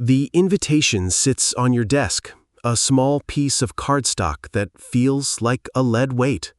The invitation sits on your desk, a small piece of cardstock that feels like a lead weight.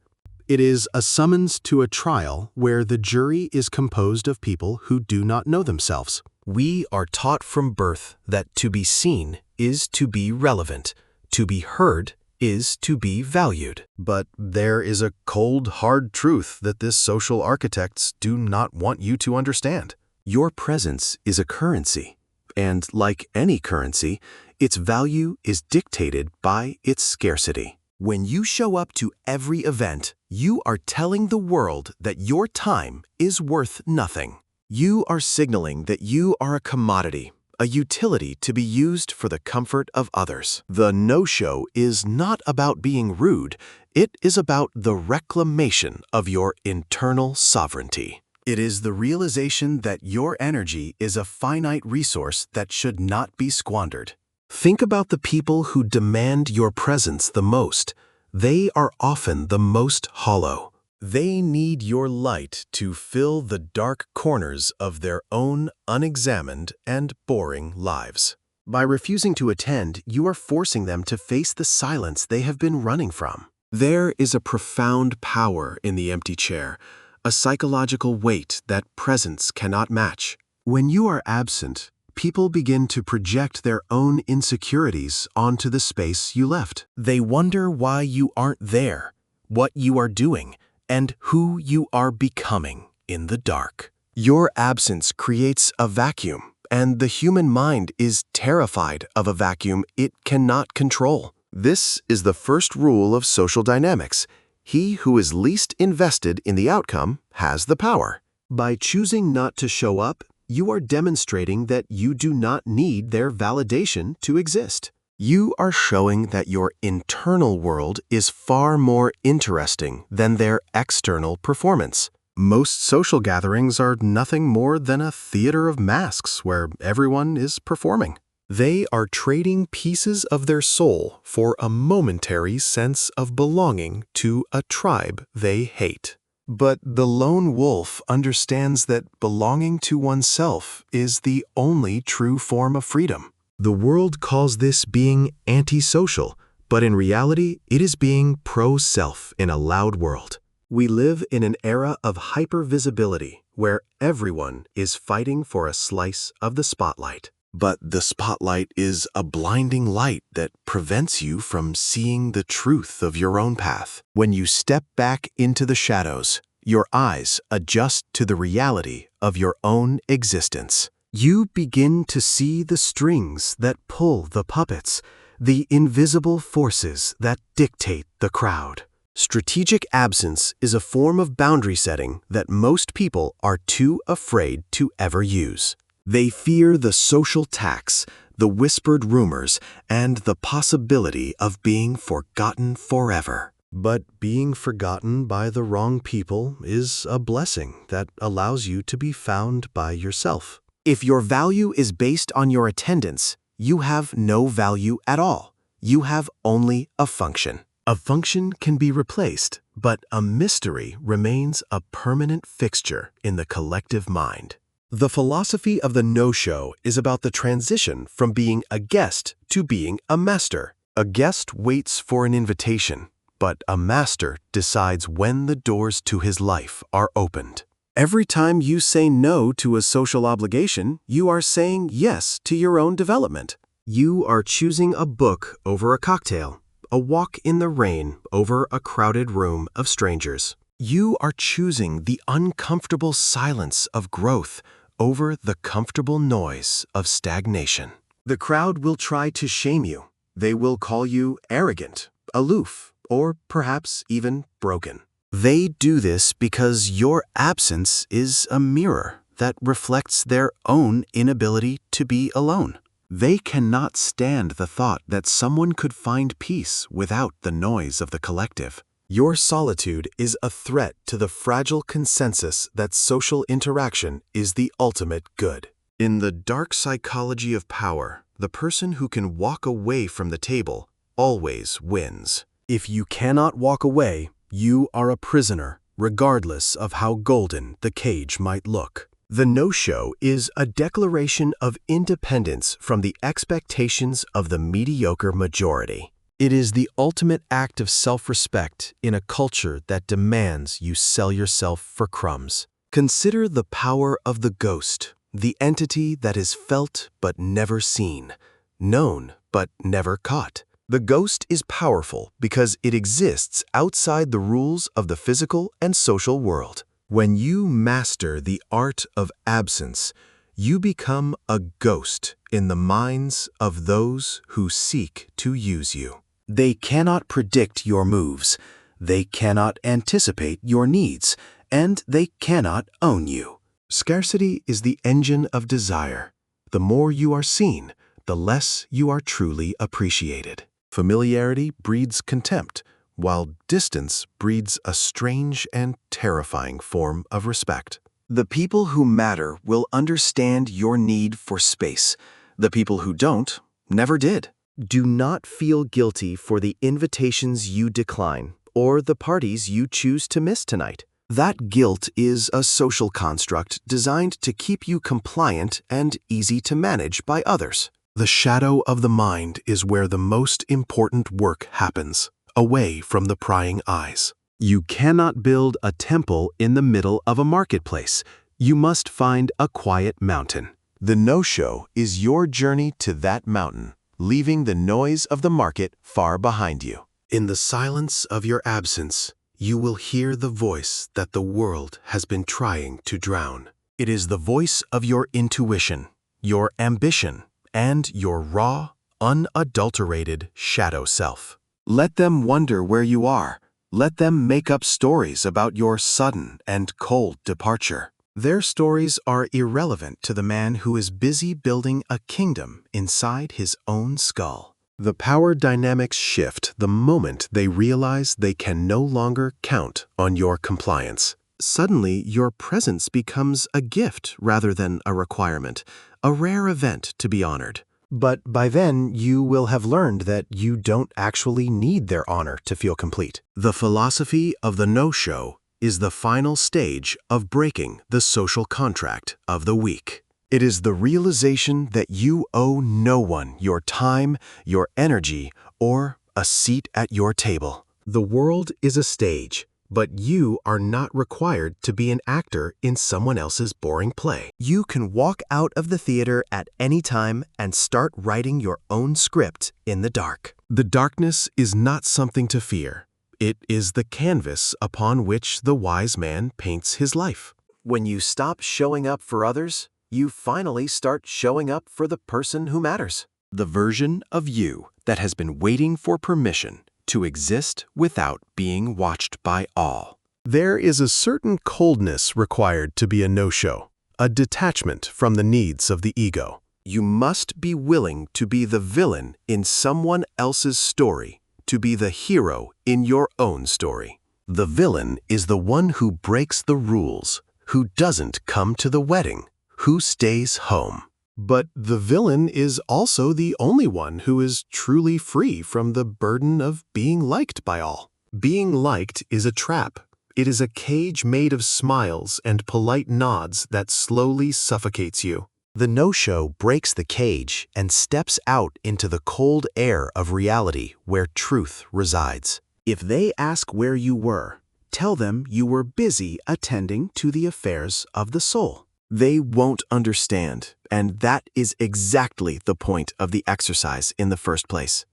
It is a summons to a trial where the jury is composed of people who do not know themselves. We are taught from birth that to be seen is to be relevant, to be heard is to be valued. But there is a cold, hard truth that this social architects do not want you to understand. Your presence is a currency, and like any currency, its value is dictated by its scarcity. When you show up to every event, you are telling the world that your time is worth nothing. You are signaling that you are a commodity, a utility to be used for the comfort of others. The no-show is not about being rude, it is about the reclamation of your internal sovereignty. It is the realization that your energy is a finite resource that should not be squandered. Think about the people who demand your presence the most. They are often the most hollow. They need your light to fill the dark corners of their own unexamined and boring lives. By refusing to attend, you are forcing them to face the silence they have been running from. There is a profound power in the empty chair, a psychological weight that presence cannot match. When you are absent, people begin to project their own insecurities onto the space you left. They wonder why you aren't there, what you are doing, and who you are becoming in the dark. Your absence creates a vacuum, and the human mind is terrified of a vacuum it cannot control. This is the first rule of social dynamics. He who is least invested in the outcome has the power. By choosing not to show up, you are demonstrating that you do not need their validation to exist. You are showing that your internal world is far more interesting than their external performance. Most social gatherings are nothing more than a theater of masks where everyone is performing. They are trading pieces of their soul for a momentary sense of belonging to a tribe they hate. But the lone wolf understands that belonging to oneself is the only true form of freedom. The world calls this being antisocial, but in reality, it is being pro-self in a loud world. We live in an era of hyper-visibility where everyone is fighting for a slice of the spotlight. But the spotlight is a blinding light that prevents you from seeing the truth of your own path. When you step back into the shadows, your eyes adjust to the reality of your own existence. You begin to see the strings that pull the puppets, the invisible forces that dictate the crowd. Strategic absence is a form of boundary setting that most people are too afraid to ever use. They fear the social tax, the whispered rumors, and the possibility of being forgotten forever. But being forgotten by the wrong people is a blessing that allows you to be found by yourself. If your value is based on your attendance, you have no value at all. You have only a function. A function can be replaced, but a mystery remains a permanent fixture in the collective mind. The philosophy of the no-show is about the transition from being a guest to being a master. A guest waits for an invitation, but a master decides when the doors to his life are opened. Every time you say no to a social obligation, you are saying yes to your own development. You are choosing a book over a cocktail, a walk in the rain over a crowded room of strangers. You are choosing the uncomfortable silence of growth over the comfortable noise of stagnation. The crowd will try to shame you. They will call you arrogant, aloof, or perhaps even broken. They do this because your absence is a mirror that reflects their own inability to be alone. They cannot stand the thought that someone could find peace without the noise of the collective. Your solitude is a threat to the fragile consensus that social interaction is the ultimate good. In the dark psychology of power, the person who can walk away from the table always wins. If you cannot walk away, you are a prisoner, regardless of how golden the cage might look. The no-show is a declaration of independence from the expectations of the mediocre majority. It is the ultimate act of self-respect in a culture that demands you sell yourself for crumbs. Consider the power of the ghost, the entity that is felt but never seen, known but never caught. The ghost is powerful because it exists outside the rules of the physical and social world. When you master the art of absence, you become a ghost in the minds of those who seek to use you. They cannot predict your moves, they cannot anticipate your needs, and they cannot own you. Scarcity is the engine of desire. The more you are seen, the less you are truly appreciated. Familiarity breeds contempt, while distance breeds a strange and terrifying form of respect. The people who matter will understand your need for space. The people who don't never did. Do not feel guilty for the invitations you decline or the parties you choose to miss tonight. That guilt is a social construct designed to keep you compliant and easy to manage by others. The shadow of the mind is where the most important work happens, away from the prying eyes. You cannot build a temple in the middle of a marketplace. You must find a quiet mountain. The no-show is your journey to that mountain, leaving the noise of the market far behind you. In the silence of your absence, you will hear the voice that the world has been trying to drown. It is the voice of your intuition, your ambition, and your raw, unadulterated shadow self. Let them wonder where you are. Let them make up stories about your sudden and cold departure. Their stories are irrelevant to the man who is busy building a kingdom inside his own skull. The power dynamics shift the moment they realize they can no longer count on your compliance. Suddenly, your presence becomes a gift rather than a requirement, a rare event to be honored. But by then, you will have learned that you don't actually need their honor to feel complete. The philosophy of the no-show is the final stage of breaking the social contract of the weak. It is the realization that you owe no one your time, your energy, or a seat at your table. The world is a stage, but you are not required to be an actor in someone else's boring play. You can walk out of the theater at any time and start writing your own script in the dark. The darkness is not something to fear. It is the canvas upon which the wise man paints his life. When you stop showing up for others, you finally start showing up for the person who matters. The version of you that has been waiting for permission to exist without being watched by all. There is a certain coldness required to be a no-show, a detachment from the needs of the ego. You must be willing to be the villain in someone else's story, to be the hero in your own story. The villain is the one who breaks the rules, who doesn't come to the wedding, who stays home. But the villain is also the only one who is truly free from the burden of being liked by all. Being liked is a trap. It is a cage made of smiles and polite nods that slowly suffocates you. The no-show breaks the cage and steps out into the cold air of reality where truth resides. If they ask where you were, tell them you were busy attending to the affairs of the soul. They won't understand, and that is exactly the point of the exercise in the first place.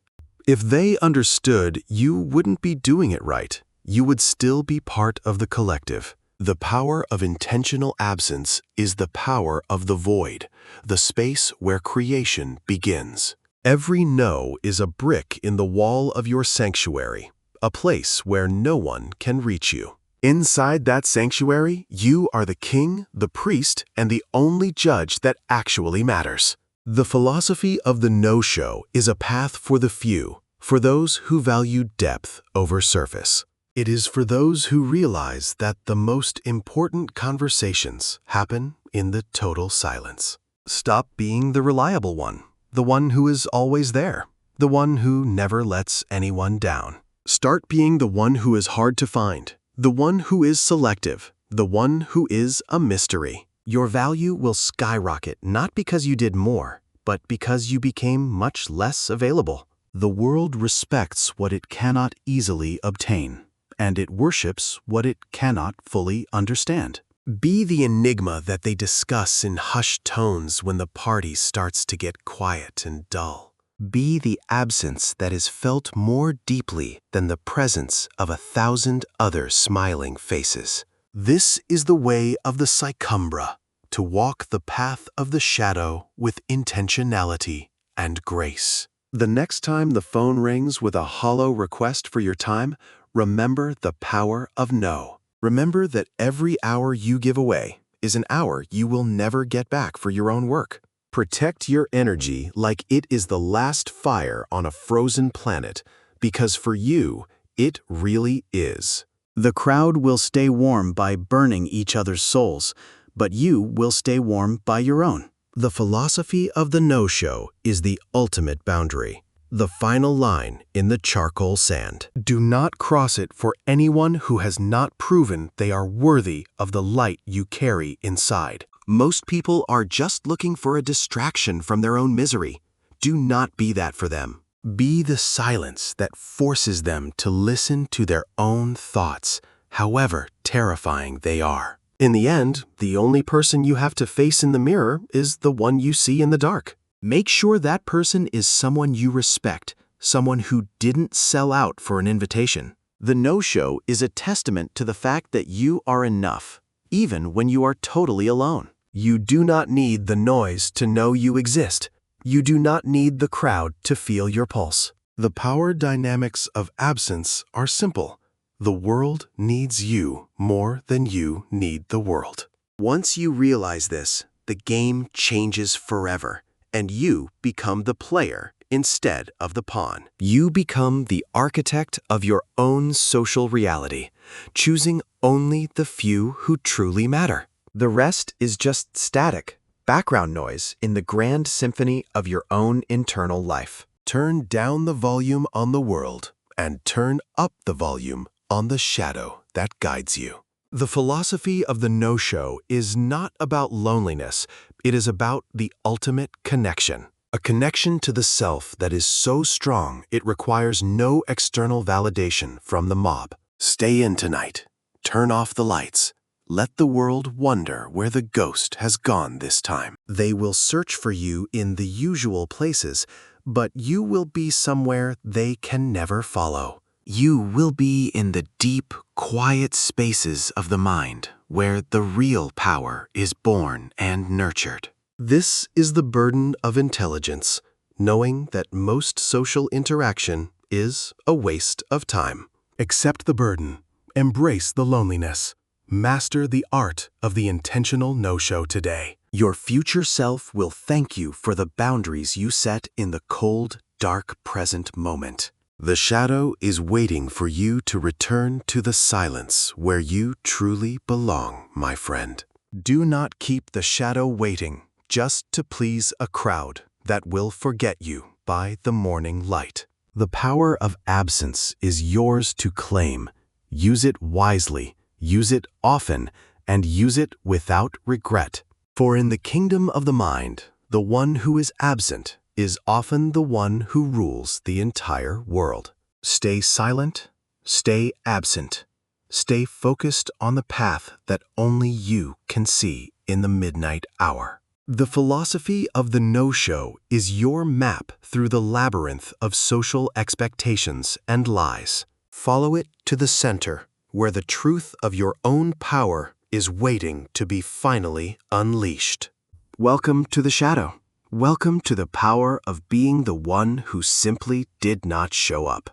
If they understood, you wouldn't be doing it right. You would still be part of the collective. The power of intentional absence is the power of the void, the space where creation begins. Every no is a brick in the wall of your sanctuary, a place where no one can reach you. Inside that sanctuary, you are the king, the priest, and the only judge that actually matters. The philosophy of the no-show is a path for the few, for those who value depth over surface. It is for those who realize that the most important conversations happen in the total silence. Stop being the reliable one, the one who is always there, the one who never lets anyone down. Start being the one who is hard to find, the one who is selective, the one who is a mystery. Your value will skyrocket not because you did more, but because you became much less available. The world respects what it cannot easily obtain, and it worships what it cannot fully understand. Be the enigma that they discuss in hushed tones when the party starts to get quiet and dull. Be the absence that is felt more deeply than the presence of 1,000 other smiling faces. This is the way of the Psychumbra, to walk the path of the shadow with intentionality and grace. The next time the phone rings with a hollow request for your time, remember the power of no. Remember that every hour you give away is an hour you will never get back for your own work. Protect your energy like it is the last fire on a frozen planet, because for you, it really is. The crowd will stay warm by burning each other's souls, but you will stay warm by your own. The philosophy of the no-show is the ultimate boundary, the final line in the charcoal sand. Do not cross it for anyone who has not proven they are worthy of the light you carry inside. Most people are just looking for a distraction from their own misery. Do not be that for them. Be the silence that forces them to listen to their own thoughts, however terrifying they are. In the end, the only person you have to face in the mirror is the one you see in the dark. Make sure that person is someone you respect, someone who didn't sell out for an invitation. The no-show is a testament to the fact that you are enough, even when you are totally alone. You do not need the noise to know you exist. You do not need the crowd to feel your pulse. The power dynamics of absence are simple. The world needs you more than you need the world. Once you realize this, the game changes forever, and you become the player instead of the pawn. You become the architect of your own social reality, choosing only the few who truly matter. The rest is just static, background noise in the grand symphony of your own internal life. Turn down the volume on the world and turn up the volume on the shadow that guides you. The philosophy of the no-show is not about loneliness. It is about the ultimate connection. A connection to the self that is so strong it requires no external validation from the mob. Stay in tonight. Turn off the lights. Let the world wonder where the ghost has gone this time. They will search for you in the usual places, but you will be somewhere they can never follow. You will be in the deep, quiet spaces of the mind, where the real power is born and nurtured. This is the burden of intelligence, knowing that most social interaction is a waste of time. Accept the burden. Embrace the loneliness. Master the art of the intentional no-show today. Your future self will thank you for the boundaries you set in the cold, dark present moment. The shadow is waiting for you to return to the silence where you truly belong, my friend. Do not keep the shadow waiting just to please a crowd that will forget you by the morning light. The power of absence is yours to claim. Use it wisely. Use it often, and use it without regret. For in the kingdom of the mind, the one who is absent is often the one who rules the entire world. Stay silent, stay absent, stay focused on the path that only you can see in the midnight hour. The philosophy of the no-show is your map through the labyrinth of social expectations and lies. Follow it to the center, where the truth of your own power is waiting to be finally unleashed. Welcome to the shadow. Welcome to the power of being the one who simply did not show up.